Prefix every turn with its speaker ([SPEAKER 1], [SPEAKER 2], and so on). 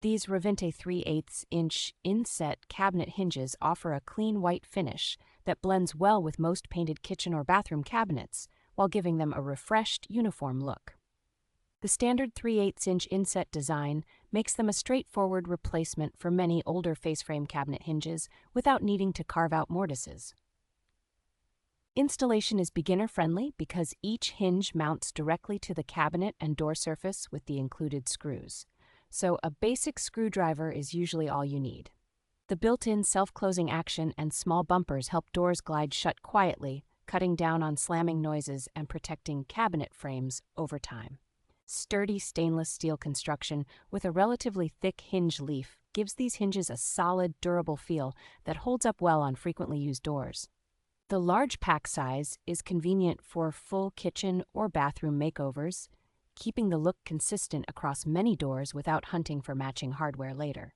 [SPEAKER 1] These Ravinte 3/8-inch inset cabinet hinges offer a clean white finish that blends well with most painted kitchen or bathroom cabinets, while giving them a refreshed, uniform look. The standard 3/8-inch inset design makes them a straightforward replacement for many older face-frame cabinet hinges without needing to carve out mortises. Installation is beginner-friendly because each hinge mounts directly to the cabinet and door surface with the included screws, so a basic screwdriver is usually all you need. The built-in self-closing action and small bumpers help doors glide shut quietly, cutting down on slamming noises and protecting cabinet frames over time. Sturdy stainless steel construction with a relatively thick hinge leaf gives these hinges a solid, durable feel that holds up well on frequently used doors. The large pack size is convenient for full kitchen or bathroom makeovers, keeping the look consistent across many doors without hunting for matching hardware later.